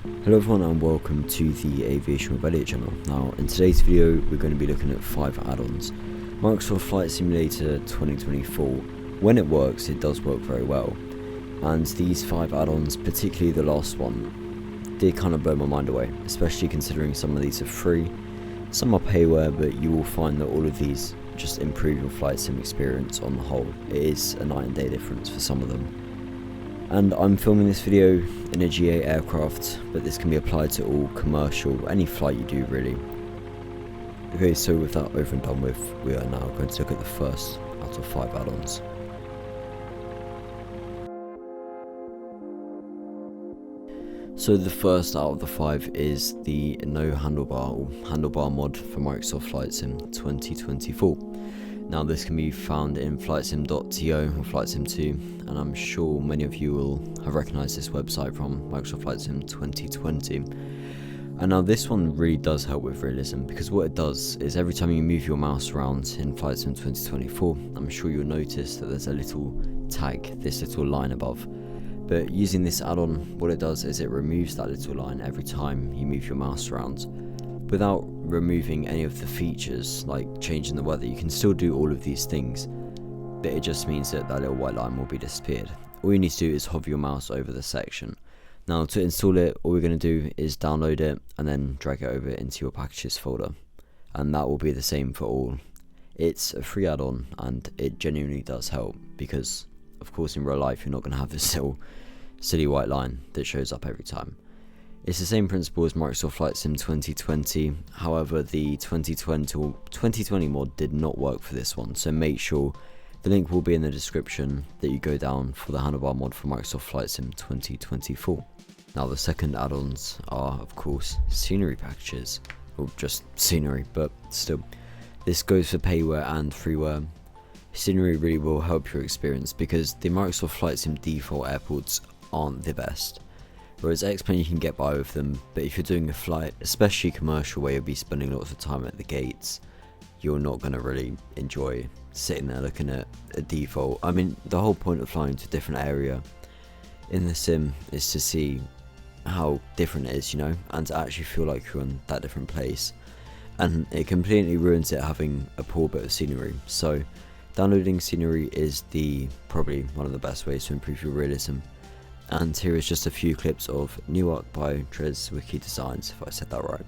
Hello everyone and welcome to the Aviation with Elliot channel. Now in today's video we're going to be looking at 5 add-ons. Microsoft Flight Simulator 2024, when it works it does work very well, and these 5 add-ons, particularly the last one, did kind of blow my mind away, especially considering some of these are free, some are payware, but you will find that all of these just improve your flight sim experience on the whole. It is a night and day difference for some of them. And I'm filming this video in a GA aircraft, but this can be applied to all commercial, any flight you do really. Okay, so with that over and done with, we are now going to look at the first out of 5 add-ons. So the first out of the 5 is the No Handlebar or Handlebar mod for Microsoft Flight Sim 2024. Now this can be found in flightsim.to or flightsim 2, and I'm sure many of you will have recognised this website from Microsoft Flight Sim 2020. And now this one really does help with realism, because what it does is every time you move your mouse around in Flight Sim 2024, I'm sure you'll notice that there's a little tag, this little line above. But using this add-on, what it does is it removes that little line every time you move your mouse around, without removing any of the features like changing the weather. You can still do all of these things, but it just means that that little white line will be disappeared. All you need to do is hover your mouse over the section. Now to install it, all we're going to do is download it and then drag it over into your packages folder, and that will be the same for all. It's a free add-on and it genuinely does help, because of course in real life you're not going to have this little silly white line that shows up every time. It's the same principle as Microsoft Flight Sim 2020, however the 2020 mod did not work for this one, so make sure the link will be in the description that you go down for the Handlebar mod for Microsoft Flight Sim 2024. Now the second add-ons are of course scenery packages, or just scenery, but still. This goes for payware and freeware. Scenery really will help your experience because the Microsoft Flight Sim default airports aren't the best. Whereas X-Plane you can get by with them, but if you're doing a flight, especially commercial where you'll be spending lots of time at the gates, you're not going to really enjoy sitting there looking at a default. I mean, the whole point of flying to a different area in the sim is to see how different it is, you know, and to actually feel like you're in that different place. And it completely ruins it having a poor bit of scenery. So downloading scenery is probably one of the best ways to improve your realism. And here is just a few clips of Newark by Trez Wiki Designs, if I said that right.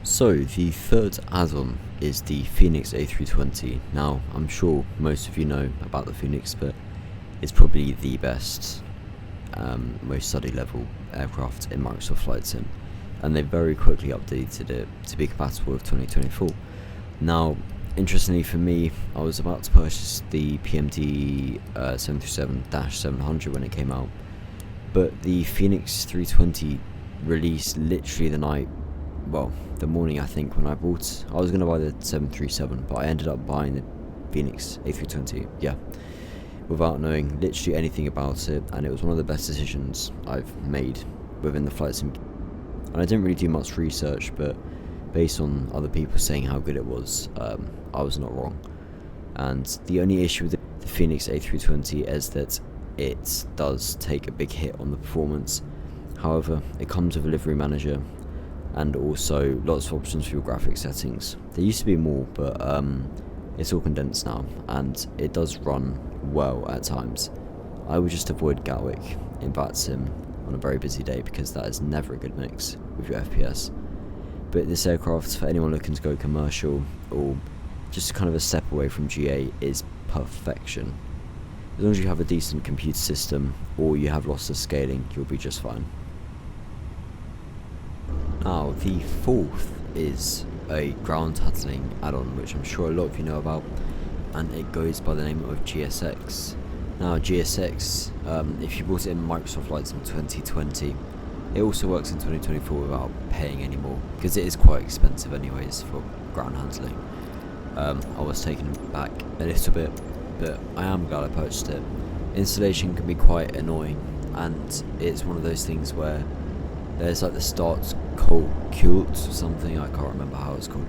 So the third add-on is the Fenix A320. Now I'm sure most of you know about the Fenix, but it's probably the best, most study level aircraft in Microsoft Flight Sim, and they very quickly updated it to be compatible with 2024. Now interestingly for me, I was about to purchase the PMD 737-700 when it came out, but the Fenix 320 released literally the morning I think when I bought. I was going to buy the 737, but I ended up buying the Fenix A320, yeah, without knowing literally anything about it, and it was one of the best decisions I've made within the flight sim. And I didn't really do much research, but based on other people saying how good it was, I was not wrong. And the only issue with the Fenix A320 is that it does take a big hit on the performance. However, it comes with a livery manager and also lots of options for your graphics settings. There used to be more, but it's all condensed now, and it does run well at times. I would just avoid Gatwick in VATSIM on a very busy day, because that is never a good mix with your FPS. But this aircraft, for anyone looking to go commercial or just kind of a step away from GA, is perfection. As long as you have a decent computer system or you have lossless scaling, you'll be just fine. Now the fourth is a ground handling add-on, which I'm sure a lot of you know about, and it goes by the name of GSX. Now GSX, if you bought it in Microsoft Flight Sim 2020, It also works in 2024 without paying any more, because it is quite expensive anyways for ground handling. I was taken back a little bit, but I am glad I purchased it. Installation can be quite annoying, and it's one of those things where there's like the start cult or something, I can't remember how it's called,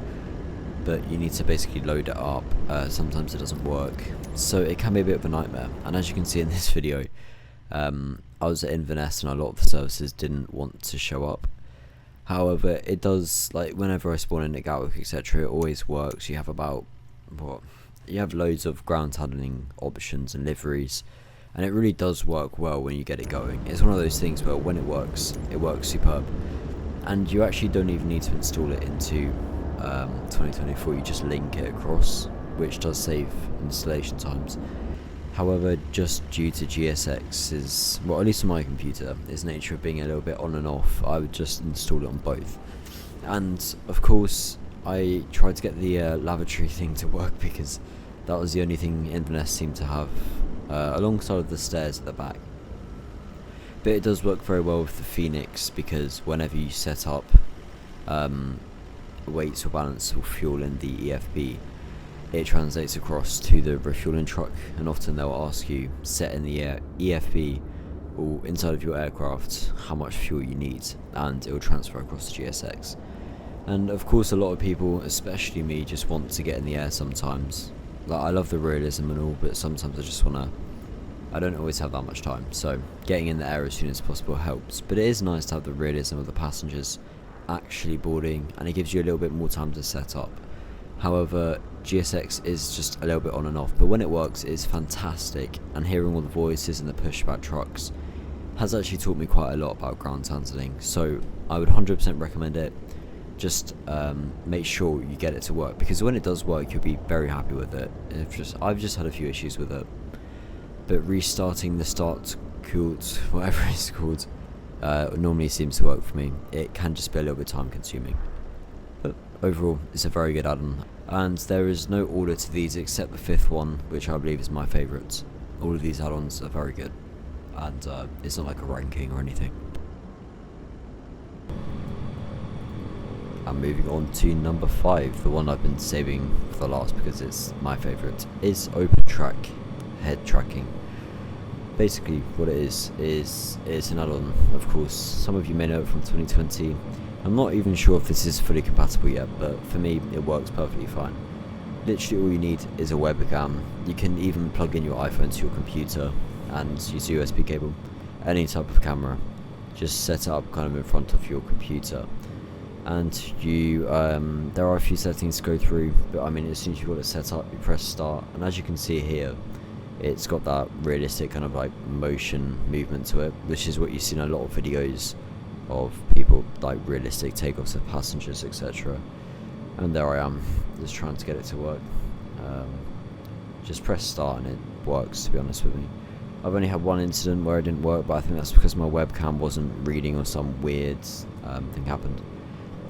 but you need to basically load it up. Sometimes it doesn't work, so it can be a bit of a nightmare. And as you can see in this video, I was at Inverness and a lot of the services didn't want to show up. However, it does, like whenever I spawn in at Gatwick etc, it always works. You have you have loads of ground handling options and liveries, and it really does work well when you get it going. It's one of those things where when it works superb, and you actually don't even need to install it into 2024. You just link it across, which does save installation times. However, just due to GSX's, well, at least on my computer, its nature of being a little bit on and off, I would just install it on both. And of course, I tried to get the lavatory thing to work, because that was the only thing Inverness seemed to have, alongside of the stairs at the back. But it does work very well with the Fenix, because whenever you set up weights or balance or fuel in the EFB, it translates across to the refueling truck, and often they'll ask you, set in the EFB or inside of your aircraft, how much fuel you need, and it will transfer across to GSX. And of course, a lot of people, especially me, just want to get in the air sometimes. Like, I love the realism and all, but sometimes I just want to, I don't always have that much time, so getting in the air as soon as possible helps. But it is nice to have the realism of the passengers actually boarding, and it gives you a little bit more time to set up. However, GSX is just a little bit on and off, but when it works, it's fantastic, and hearing all the voices and the pushback trucks has actually taught me quite a lot about ground handling, so I would 100% recommend it. Just make sure you get it to work, because when it does work, you'll be very happy with it. I've just had a few issues with it, but restarting the start cult, whatever it's called, normally seems to work for me. It can just be a little bit time consuming, but overall it's a very good add-on, and there is no order to these except the 5th one, which I believe is my favourite. All of these add-ons are very good, and it's not like a ranking or anything. And moving on to number 5, the one I've been saving for the last because it's my favourite, is OpenTrack head tracking. Basically what it is it's an add-on. Of course, some of you may know it from 2020. I'm not even sure if this is fully compatible yet, but for me it works perfectly fine. Literally all you need is a webcam. You can even plug in your iPhone to your computer and use a USB cable, any type of camera. Just set it up kind of in front of your computer, and you there are a few settings to go through, but I mean, as soon as you've got it set up, you press start, and as you can see here, it's got that realistic kind of like motion movement to it, which is what you see in a lot of videos of people, like realistic takeoffs of passengers etc. And there I am, just trying to get it to work. Just press start and it works, to be honest with me. I've only had one incident where it didn't work, but I think that's because my webcam wasn't reading or some weird thing happened.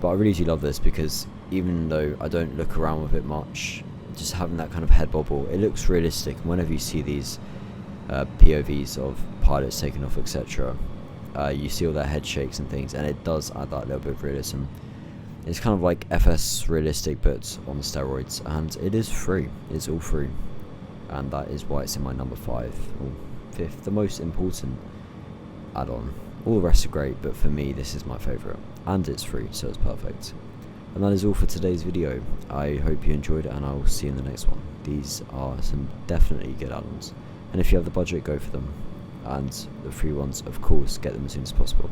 But I really do love this, because even though I don't look around with it much, just having that kind of head bobble, it looks realistic. And whenever you see these POVs of pilots taking off etc, you see all their head shakes and things, and it does add that little bit of realism. It's kind of like FS realistic, but on steroids, and it is free. It's all free, and that is why it's in my number 5 or 5th, the most important add-on. All the rest are great, but for me this is my favourite, and it's free, so it's perfect. And that is all for today's video. I hope you enjoyed it, and I will see you in the next one. These are some definitely good add-ons, and if you have the budget, go for them, and the free ones, of course, get them as soon as possible.